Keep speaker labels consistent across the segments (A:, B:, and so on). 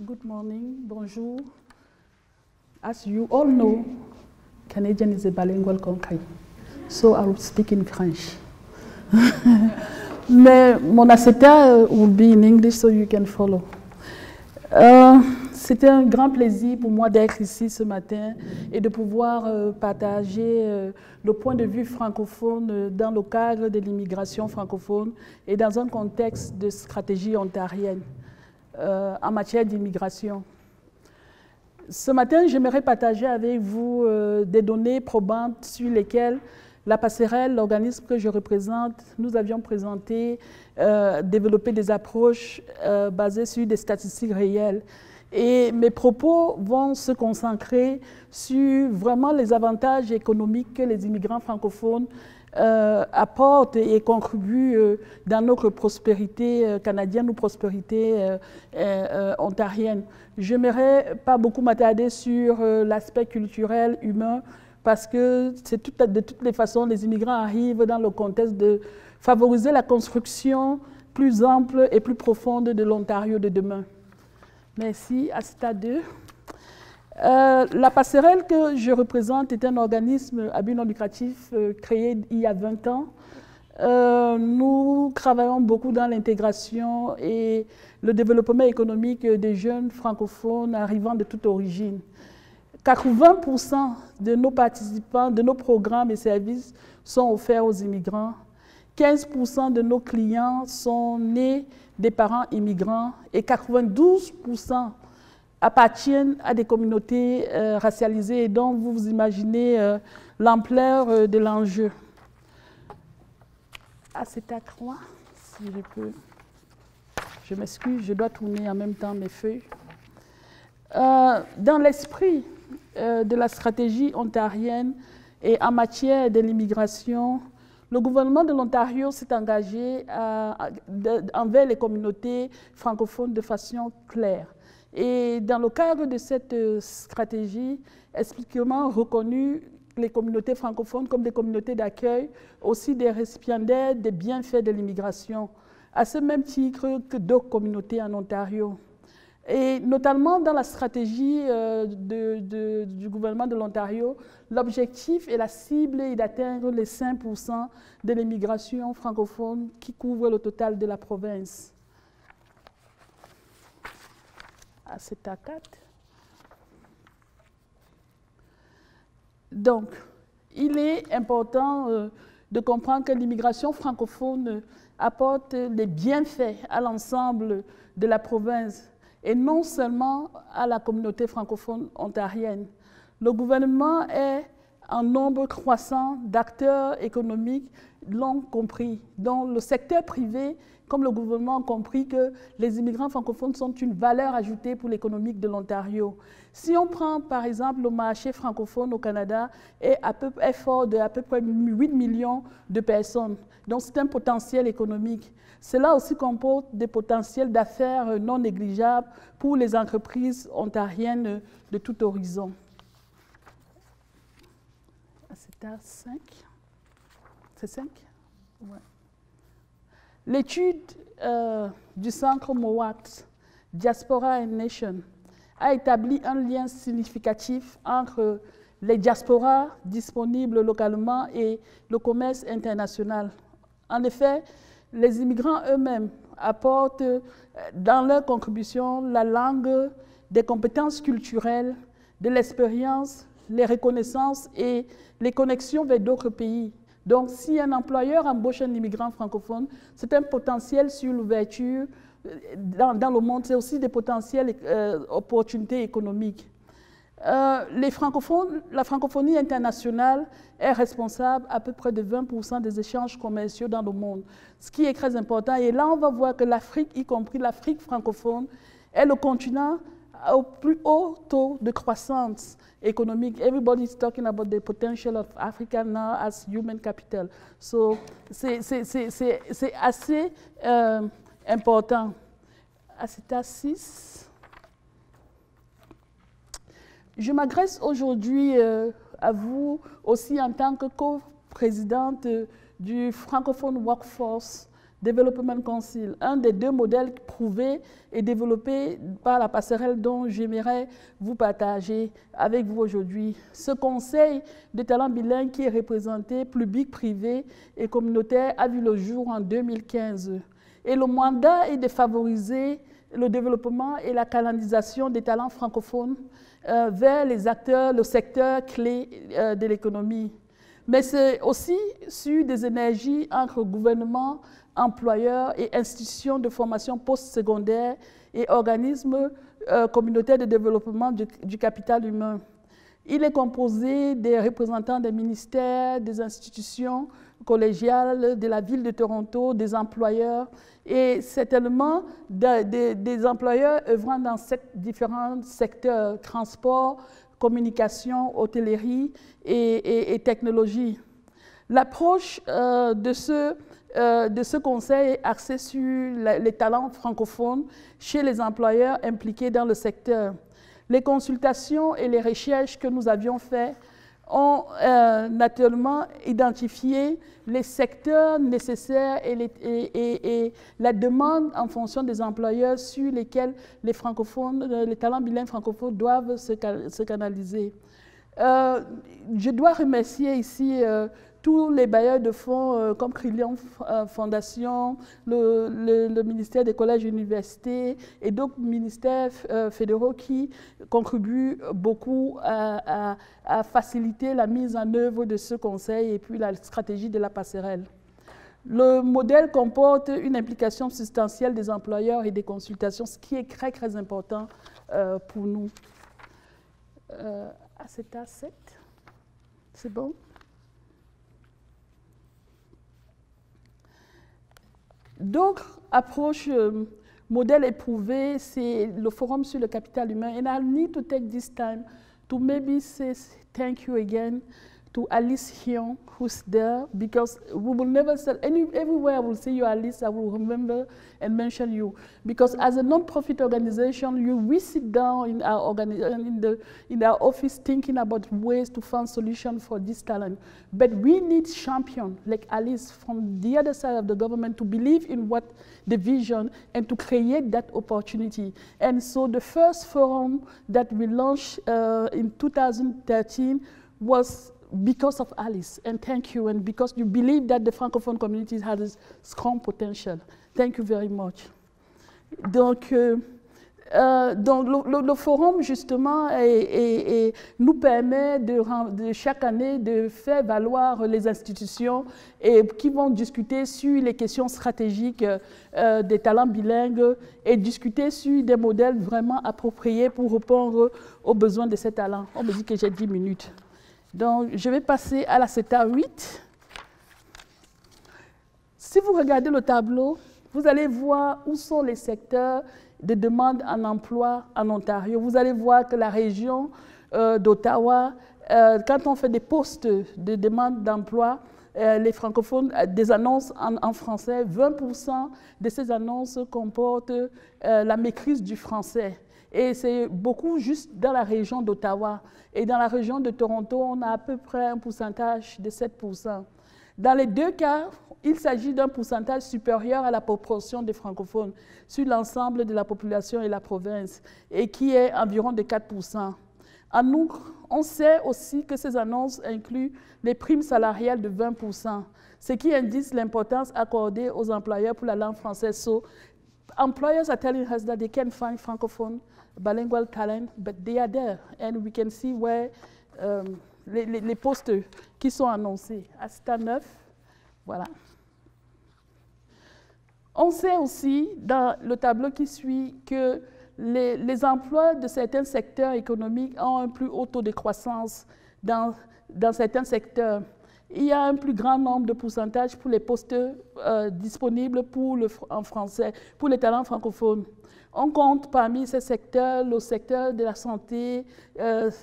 A: Good morning, bonjour. As you all know, Canadian is a bilingual country, so I will speak in French. Mais mon aceta will be in English so you can follow. C'était un grand plaisir pour moi d'être ici ce matin et de pouvoir partager le point de vue francophone dans le cadre de l'immigration francophone et dans un contexte de stratégie ontarienne en matière d'immigration. Ce matin, j'aimerais partager avec vous des données probantes sur lesquelles la passerelle, l'organisme que je représente, nous avions présenté, développé des approches basées sur des statistiques réelles. Et mes propos vont se concentrer sur vraiment les avantages économiques que les immigrants francophones apportent et contribuent dans notre prospérité canadienne ou prospérité ontarienne. Je n'aimerais pas beaucoup m'attarder sur l'aspect culturel, humain, parce que de toutes les façons, les immigrants arrivent dans le contexte de favoriser la construction plus ample et plus profonde de l'Ontario de demain. Merci. À stade 2. La passerelle que je représente est un organisme à but non lucratif créé il y a 20 ans. Nous travaillons beaucoup dans l'intégration et le développement économique des jeunes francophones arrivant de toute origine. 80% de nos participants, de nos programmes et services sont offerts aux immigrants. 15% de nos clients sont nés des parents immigrants et 92% appartiennent à des communautés racialisées. Et donc, vous imaginez l'ampleur de l'enjeu. Ah, c'est à croix, si je peux. Je m'excuse, je dois tourner en même temps mes feuilles. Dans l'esprit de la stratégie ontarienne et en matière de l'immigration, le gouvernement de l'Ontario s'est engagé envers les communautés francophones de façon claire. Et dans le cadre de cette stratégie, explicitement reconnu les communautés francophones comme des communautés d'accueil, aussi des récipiendaires des bienfaits de l'immigration, à ce même titre que d'autres communautés en Ontario. Et notamment dans la stratégie du gouvernement de l'Ontario, l'objectif et la cible est d'atteindre les 5% de l'immigration francophone qui couvre le total de la province. Ah, c'est à 4. Donc, il est important de comprendre que l'immigration francophone apporte des bienfaits à l'ensemble de la province et non seulement à la communauté francophone ontarienne. Le gouvernement est en nombre croissant d'acteurs économiques l'ont compris, dont le secteur privé, comme le gouvernement, a compris que les immigrants francophones sont une valeur ajoutée pour l'économie de l'Ontario. Si on prend par exemple le marché francophone au Canada, est fort de à peu près 8 millions de personnes, donc c'est un potentiel économique. Cela aussi comporte des potentiels d'affaires non négligeables pour les entreprises ontariennes de tout horizon. C'est à 5. C'est 5? Ouais. L'étude du centre Mowat, Diaspora and Nation, a établi un lien significatif entre les diasporas disponibles localement et le commerce international. En effet, les immigrants eux-mêmes apportent dans leur contribution la langue, des compétences culturelles, de l'expérience, les reconnaissances et les connexions vers d'autres pays. Donc, si un employeur embauche un immigrant francophone, c'est un potentiel sur l'ouverture dans le monde, c'est aussi des potentielles opportunités économiques. La francophonie internationale est responsable à peu près de 20% des échanges commerciaux dans le monde, ce qui est très important. Et là, on va voir que l'Afrique, y compris l'Afrique francophone, est le continent au plus haut taux de croissance économique. Everybody is talking about the potential of Africa now as human capital. So, c'est assez important. À 6. Je m'adresse aujourd'hui à vous aussi en tant que co-présidente du Francophone Workforce Development Council, un des 2 modèles prouvés et développés par la passerelle dont j'aimerais vous partager avec vous aujourd'hui. Ce conseil de talents bilingues qui est représenté public, privé et communautaire a vu le jour en 2015. Et le mandat est de favoriser le développement et la canalisation des talents francophones vers les acteurs, le secteur clé de l'économie. Mais c'est aussi sur des énergies entre gouvernement, employeurs et institutions de formation postsecondaire et organismes communautaires de développement du capital humain. Il est composé des représentants des ministères, des institutions collégiales, de la ville de Toronto, des employeurs et certainement des employeurs œuvrant dans différents secteurs, transport, communication, hôtellerie et technologie. L'approche de ce conseil est axée sur les talents francophones chez les employeurs impliqués dans le secteur. Les consultations et les recherches que nous avions faites ont naturellement identifié les secteurs nécessaires et la demande en fonction des employeurs sur lesquels les talents bilingues francophones doivent se canaliser. Je dois remercier ici tous les bailleurs de fonds comme Crillion Fondation, le ministère des collèges et universités et d'autres ministères fédéraux qui contribuent beaucoup à faciliter la mise en œuvre de ce conseil et puis la stratégie de la passerelle. Le modèle comporte une implication substantielle des employeurs et des consultations, ce qui est très, très important pour nous. ACETA 7, c'est bon? D'autres approches, modèles éprouvés, c'est le forum sur le capital humain. And I need to take this time to maybe say thank you again to Alice Hion, who's there, because we will never say, everywhere I will see you, Alice, I will remember and mention you. Because as a non-profit organization, we sit down in our office thinking about ways to find solutions for this talent. But we need champions like Alice from the other side of the government to believe in what the vision and to create that opportunity. And so the first forum that we launched in 2013 was because of Alice, and thank you, and because you believe that the Francophone community has a strong potential. Thank you very much. Donc le forum, justement, nous permet de chaque année de faire valoir les institutions et qui vont discuter sur les questions stratégiques des talents bilingues et discuter sur des modèles vraiment appropriés pour répondre aux besoins de ces talents. On me dit que j'ai 10 minutes. Donc, je vais passer à la CETA 8. Si vous regardez le tableau, vous allez voir où sont les secteurs de demande en emploi en Ontario. Vous allez voir que la région d'Ottawa, quand on fait des postes de demande d'emploi, les francophones, des annonces en français, 20% de ces annonces comportent la maîtrise du français. Et c'est beaucoup juste dans la région d'Ottawa. Et dans la région de Toronto, on a à peu près un pourcentage de 7%. Dans les deux cas, il s'agit d'un pourcentage supérieur à la proportion des francophones sur l'ensemble de la population et la province, et qui est environ de 4%. En outre, on sait aussi que ces annonces incluent les primes salariales de 20%, ce qui indique l'importance accordée aux employeurs pour la langue française. So, employers are telling us that they can find francophone bilingual talent, but they are there, and we can see where les postes qui sont annoncés. ACETA 9, voilà. On sait aussi, dans le tableau qui suit, que les emplois de certains secteurs économiques ont un plus haut taux de croissance dans certains secteurs. Il y a un plus grand nombre de pourcentages pour les postes disponibles en français, pour les talents francophones. On compte parmi ces secteurs le secteur de la santé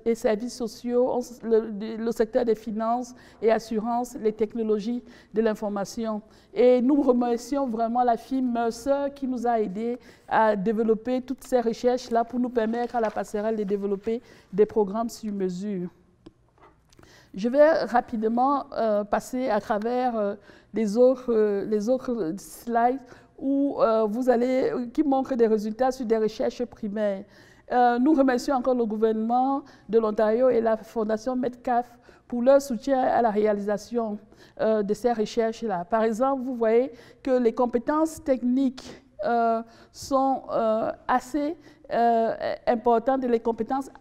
A: et services sociaux, le secteur des finances et assurances, les technologies de l'information. Et nous remercions vraiment la firme Mercer qui nous a aidés à développer toutes ces recherches-là pour nous permettre à la passerelle de développer des programmes sur mesure. Je vais rapidement passer à travers les autres slides qui montrent des résultats sur des recherches primaires. Nous remercions encore le gouvernement de l'Ontario et la Fondation Metcalfe pour leur soutien à la réalisation de ces recherches-là. Par exemple, vous voyez que les compétences techniques sont assez importantes et les compétences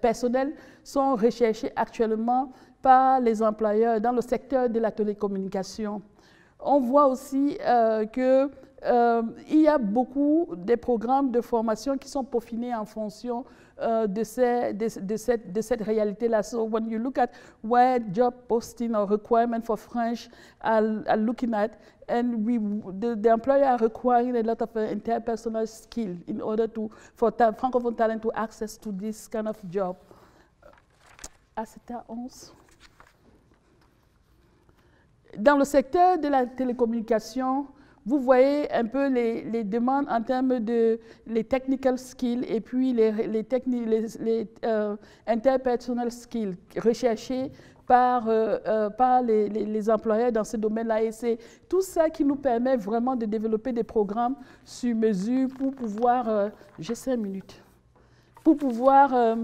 A: personnelles sont recherchées actuellement par les employeurs dans le secteur de la télécommunication. On voit aussi qu'il y a beaucoup de programmes de formation qui sont peaufinés en fonction de cette réalité-là. So when you look at where job posting or requirement for French are looking at, and the employer are requiring a lot of interpersonal skill in order for Francophone talent to access to this kind of job. ACETA 11. Dans le secteur de la télécommunication, vous voyez un peu les demandes en termes de les technical skills et puis les interpersonal skills recherchés par les employeurs dans ce domaine-là. Et c'est tout ça qui nous permet vraiment de développer des programmes sur mesure pour pouvoir, j'ai 5 minutes, pour pouvoir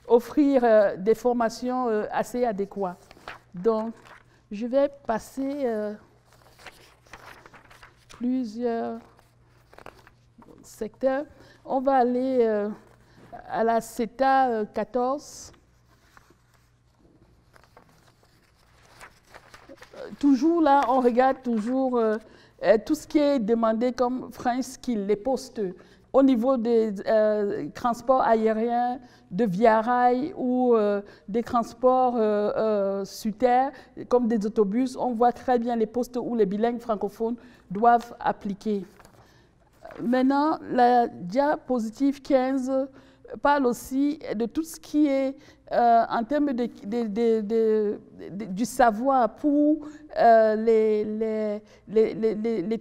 A: offrir des formations assez adéquates. Donc, je vais passer plusieurs secteurs. On va aller à la CETA 14. Toujours là, on regarde toujours tout ce qui est demandé comme French skill, les postes au niveau des transports aériens, de via rail ou des transports sur terre, comme des autobus. On voit très bien les postes où les bilingues francophones doivent appliquer. Maintenant, la diapositive 15 parle aussi de tout ce qui est en termes du savoir pour les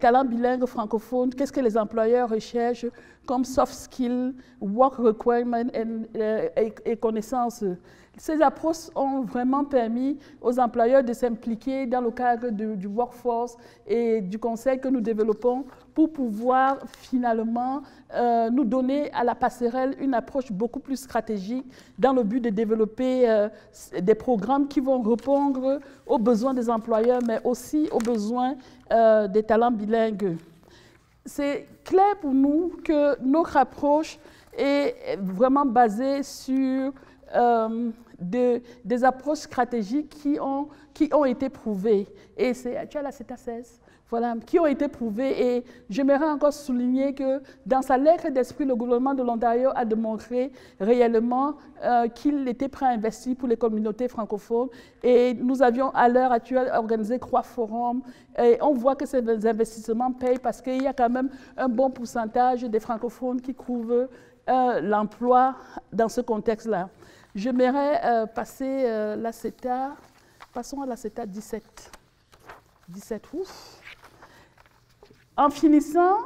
A: talents bilingues francophones. Qu'est-ce que les employeurs recherchent comme soft skills, work requirements et connaissances. Ces approches ont vraiment permis aux employeurs de s'impliquer dans le cadre du workforce et du conseil que nous développons pour pouvoir finalement nous donner à la passerelle une approche beaucoup plus stratégique dans le but de développer des programmes qui vont répondre aux besoins des employeurs, mais aussi aux besoins des talents bilingues. C'est clair pour nous que notre approche est vraiment basée sur des approches stratégiques qui ont été prouvées. Et tu as la CETA 16, voilà, qui ont été prouvées. Et j'aimerais encore souligner que dans sa lettre d'esprit, le gouvernement de l'Ontario a démontré réellement qu'il était prêt à investir pour les communautés francophones. Et nous avions à l'heure actuelle organisé 3 forums. Et on voit que ces investissements payent parce qu'il y a quand même un bon pourcentage des francophones qui trouvent l'emploi dans ce contexte-là. J'aimerais passer la CETA, passons à la CETA 17. 17, ouf. En finissant,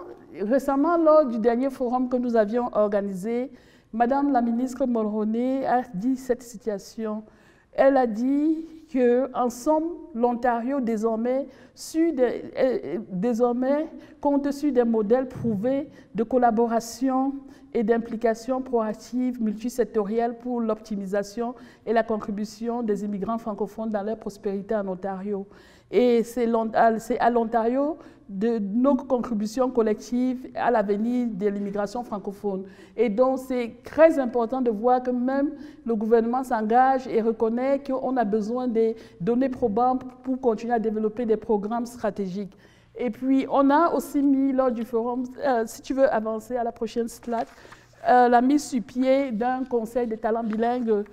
A: récemment, lors du dernier forum que nous avions organisé, Madame la ministre Mulroney a dit cette situation. Elle a dit qu'en somme, l'Ontario désormais compte sur des modèles prouvés de collaboration et d'implication proactive multisectorielle pour l'optimisation et la contribution des immigrants francophones dans leur prospérité en Ontario. Et c'est à l'Ontario de nos contributions collectives à l'avenir de l'immigration francophone. Et donc, c'est très important de voir que même le gouvernement s'engage et reconnaît qu'on a besoin des données probantes pour continuer à développer des programmes stratégiques. Et puis, on a aussi mis lors du forum, si tu veux avancer à la prochaine slide, la mise sur pied d'un conseil des talents bilingues.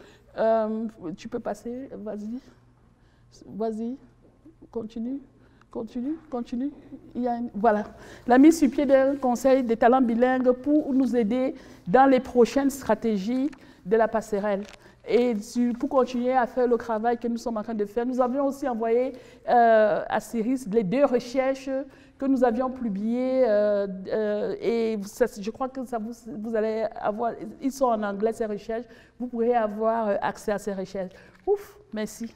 A: Tu peux passer, vas-y. Vas-y, continue. Voilà, la mise sur pied d'un conseil des talents bilingues pour nous aider dans les prochaines stratégies de la passerelle. Et pour continuer à faire le travail que nous sommes en train de faire, nous avions aussi envoyé à CIRIS les 2 recherches que nous avions publiées et je crois que ça vous allez avoir, ils sont en anglais ces recherches, vous pourrez avoir accès à ces recherches. Ouf, merci.